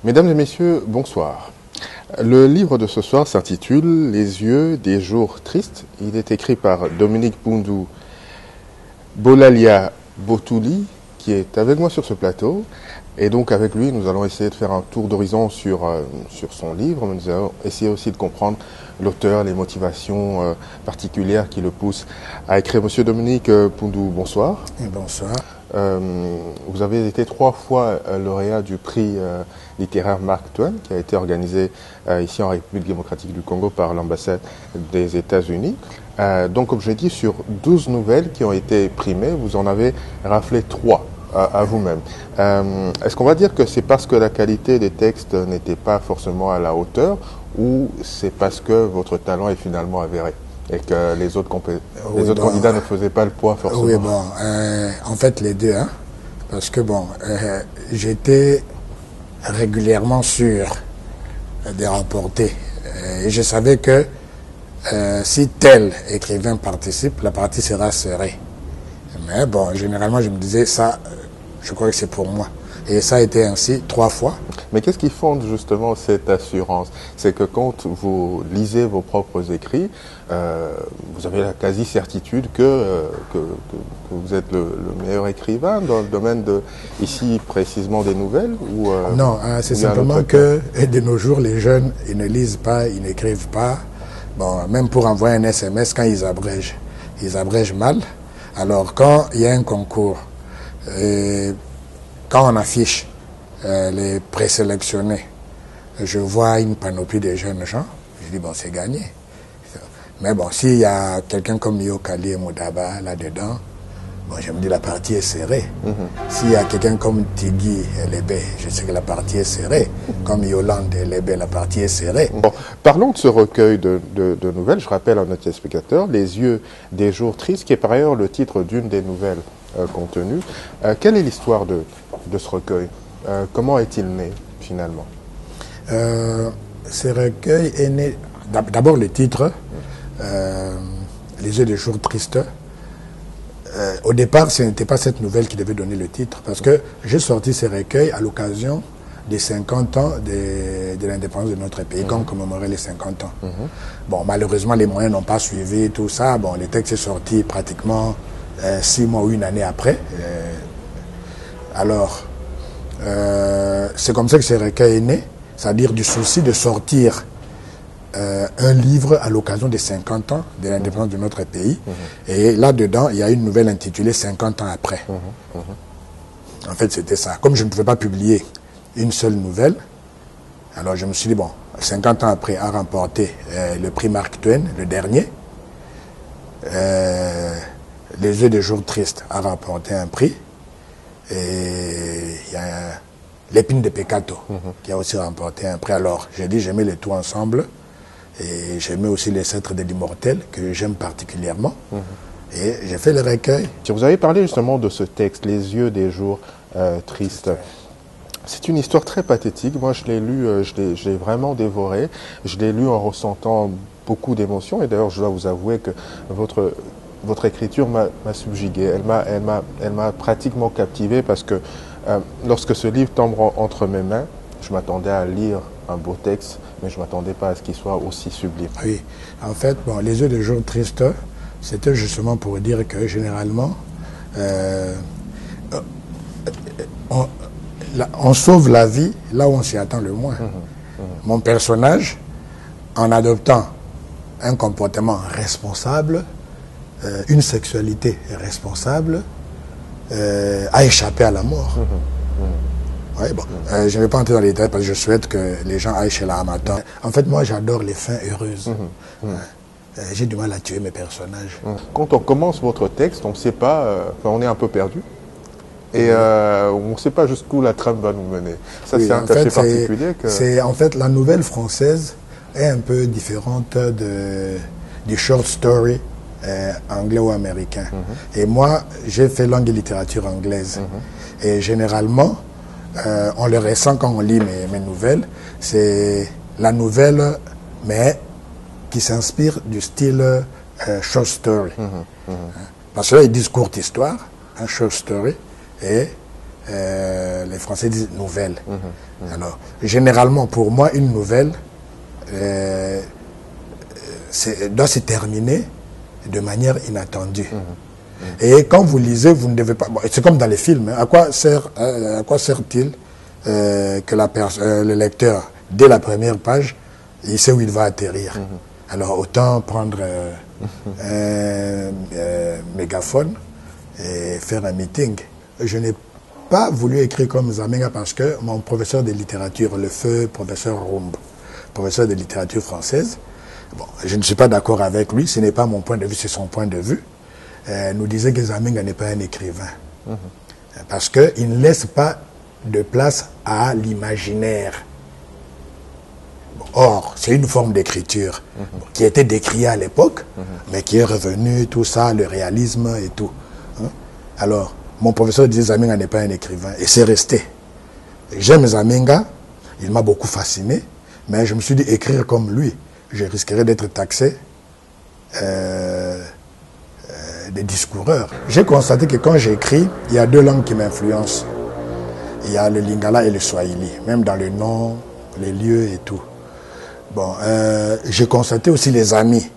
Mesdames et messieurs, bonsoir. Le livre de ce soir s'intitule « Les yeux des jours tristes ». Il est écrit par Dominique Poundou Bolalia Botouli, qui est avec moi sur ce plateau. Et donc avec lui, nous allons essayer de faire un tour d'horizon sur son livre. Nous allons essayer aussi de comprendre l'auteur, les motivations particulières qui le poussent à écrire. Monsieur Dominique Poundou, bonsoir. Et bonsoir. Vous avez été 3 fois lauréat du prix littéraire Mark Twain, qui a été organisé ici en République démocratique du Congo par l'ambassade des États-Unis. Donc, comme je l'ai dit, sur 12 nouvelles qui ont été primées, vous en avez raflé 3 à vous-même. Est-ce qu'on va dire que c'est parce que la qualité des textes n'était pas forcément à la hauteur, ou c'est parce que votre talent est finalement avéré et que les autres candidats ne faisaient pas le poids forcément? Oui, bon, en fait les deux, hein, parce que bon, j'étais régulièrement sûr de remporter, et je savais que si tel écrivain participe, la partie sera serrée. Mais bon, généralement je me disais ça, je crois que c'est pour moi. Et ça a été ainsi 3 fois. Mais qu'est-ce qui fonde justement cette assurance? C'est que quand vous lisez vos propres écrits, vous avez la quasi-certitude que vous êtes le meilleur écrivain dans le domaine ici précisément des nouvelles, ou non, c'est simplement que de nos jours, les jeunes, ils ne lisent pas, ils n'écrivent pas. Bon, même pour envoyer un SMS, quand ils abrègent mal. Alors, quand il y a un concours, quand on affiche les présélectionnés, je vois une panoplie de jeunes gens, je dis bon, c'est gagné. Mais bon, s'il y a quelqu'un comme Yokali et Moudaba là-dedans, bon, je me dis la partie est serrée. S'il y a quelqu'un comme Tigui et Lébé, je sais que la partie est serrée. Comme Yolande et Lébé, la partie est serrée. Bon, parlons de ce recueil de nouvelles. Je rappelle à notre téléspectateur, Les yeux des jours tristes, qui est par ailleurs le titre d'une des nouvelles contenues. Quelle est l'histoire de ce recueil? Comment est-il né, finalement? Ce recueil est né... D'abord, le titre, Les yeux des jours tristes. Au départ, ce n'était pas cette nouvelle qui devait donner le titre, parce que j'ai sorti ce recueil à l'occasion des 50 ans de l'indépendance de notre pays, quand on commémorait les 50 ans. Bon, malheureusement, les moyens n'ont pas suivi tout ça. Bon, le texte est sorti pratiquement 6 mois ou une année après. Alors, c'est comme ça que ce recueil est né, c'est-à-dire du souci de sortir un livre à l'occasion des 50 ans de l'indépendance de notre pays. Et là-dedans, il y a une nouvelle intitulée 50 ans après. En fait, c'était ça. Comme je ne pouvais pas publier une seule nouvelle, alors je me suis dit, bon, 50 ans après, a remporté le prix Mark Twain, le dernier. Les yeux des jours tristes a remporté un prix. Et il y a l'épine de Peccato qui a aussi remporté un prix. Alors, j'ai dit, je mets les tout ensemble. Et j'ai mis aussi les Sceptres de l'immortel, que j'aime particulièrement. Et j'ai fait le recueil. Vous avez parlé justement de ce texte, Les yeux des jours tristes. C'est une histoire très pathétique. Moi, je l'ai lu, je l'ai vraiment dévoré. Je l'ai lu en ressentant beaucoup d'émotions. Et d'ailleurs, je dois vous avouer que votre écriture m'a subjugué. Elle m'a pratiquement captivé, parce que lorsque ce livre tombe entre mes mains, je m'attendais à lire un beau texte, mais je ne m'attendais pas à ce qu'il soit aussi sublime. Oui, en fait, bon, Les yeux des jours tristes, c'était justement pour dire que généralement, on sauve la vie là où on s'y attend le moins. Mon personnage, en adoptant un comportement responsable, une sexualité responsable, a échappé à la mort. Ouais, bon, je ne vais pas entrer dans les détails parce que je souhaite que les gens aillent chez l'Armatan. En fait, moi, j'adore les fins heureuses. J'ai du mal à tuer mes personnages. Quand on commence votre texte, on ne sait pas, on est un peu perdu. Et on ne sait pas jusqu'où la trame va nous mener. Ça, oui, c'est un cachet particulier. En fait, la nouvelle française est un peu différente du short story anglais ou américain. Et moi, j'ai fait langue et littérature anglaise. Et généralement, on le ressent quand on lit mes nouvelles. C'est la nouvelle, mais qui s'inspire du style short story. Parce que là, ils disent courte histoire, un short story, et les Français disent nouvelle. Alors, généralement, pour moi, une nouvelle doit se terminer de manière inattendue. Et quand vous lisez, vous ne devez pas... Bon, c'est comme dans les films. Hein, à quoi sert-il que le lecteur, dès la première page, il sait où il va atterrir? Alors, autant prendre un mégaphone et faire un meeting. Je n'ai pas voulu écrire comme Zamenga parce que mon professeur de littérature, le feu professeur Rumb, professeur de littérature française, bon, je ne suis pas d'accord avec lui, ce n'est pas mon point de vue, c'est son point de vue, nous disait que Zamenga n'est pas un écrivain. Parce qu'il ne laisse pas de place à l'imaginaire. Or, c'est une forme d'écriture qui était décriée à l'époque, mais qui est revenue, tout ça, le réalisme et tout. Alors, mon professeur disait Zamenga n'est pas un écrivain, et c'est resté. J'aime Zamenga, il m'a beaucoup fasciné, mais je me suis dit, écrire comme lui, je risquerais d'être taxé des discoureurs. J'ai constaté que quand j'écris, il y a deux langues qui m'influencent. Il y a le lingala et le swahili, même dans le nom, les lieux et tout. Bon, j'ai constaté aussi les amis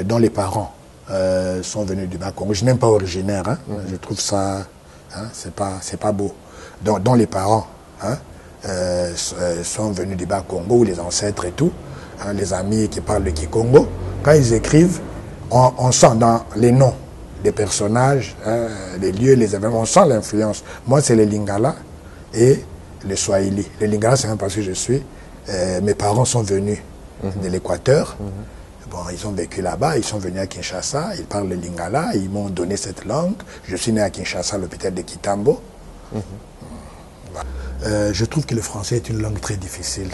dont les parents sont venus du Bas-Congo. Je n'aime pas originaire, hein. Je trouve ça, hein, c'est pas beau. Dont les parents sont venus du Bas-Congo, ou les ancêtres et tout, hein, les amis qui parlent le Kikongo. Quand ils écrivent, on sent dans les noms des personnages, hein, les lieux, les événements, on sent l'influence. Moi, c'est le lingala et le swahili. Le lingala, c'est même parce que je suis... mes parents sont venus de l'Équateur. Bon, ils ont vécu là-bas, ils sont venus à Kinshasa, ils parlent le lingala, ils m'ont donné cette langue. Je suis né à Kinshasa, l'hôpital de Kitambo. Je trouve que le français est une langue très difficile.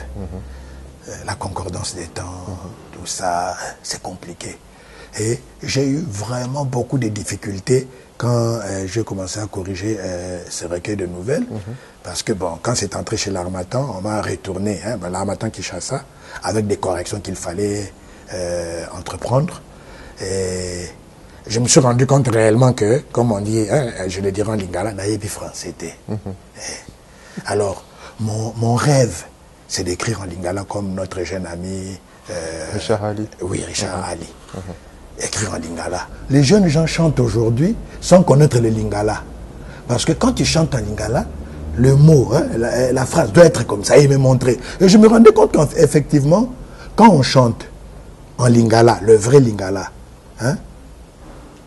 La concordance des temps, tout ça, c'est compliqué. Et j'ai eu vraiment beaucoup de difficultés quand j'ai commencé à corriger ce recueil de nouvelles. Parce que, bon, quand c'est entré chez l'Harmattan, on m'a retourné, hein, l'Harmattan Kinshasa, avec des corrections qu'il fallait entreprendre. Et je me suis rendu compte réellement que, comme on dit, hein, je le dirais en lingala, naïbi français. Alors, mon rêve, c'est d'écrire en lingala comme notre jeune ami... Richard Ali. Oui, Richard Ali. Écrire en lingala. Les jeunes gens chantent aujourd'hui sans connaître le lingala. Parce que quand tu chantes en lingala, le mot, hein, la phrase doit être comme ça, il me montrait. Et je me rendais compte qu'effectivement, quand on chante en lingala, le vrai lingala, hein,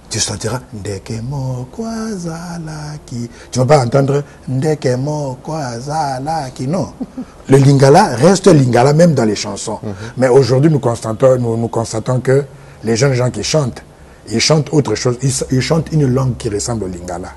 tu sentiras Ndekemo Kwazalaki. Tu ne vas pas entendre Ndekemo Kwazalaki. Non. Le lingala reste lingala même dans les chansons. Mais aujourd'hui, nous constatons que les jeunes gens qui chantent, ils chantent autre chose. Ils chantent une langue qui ressemble au lingala.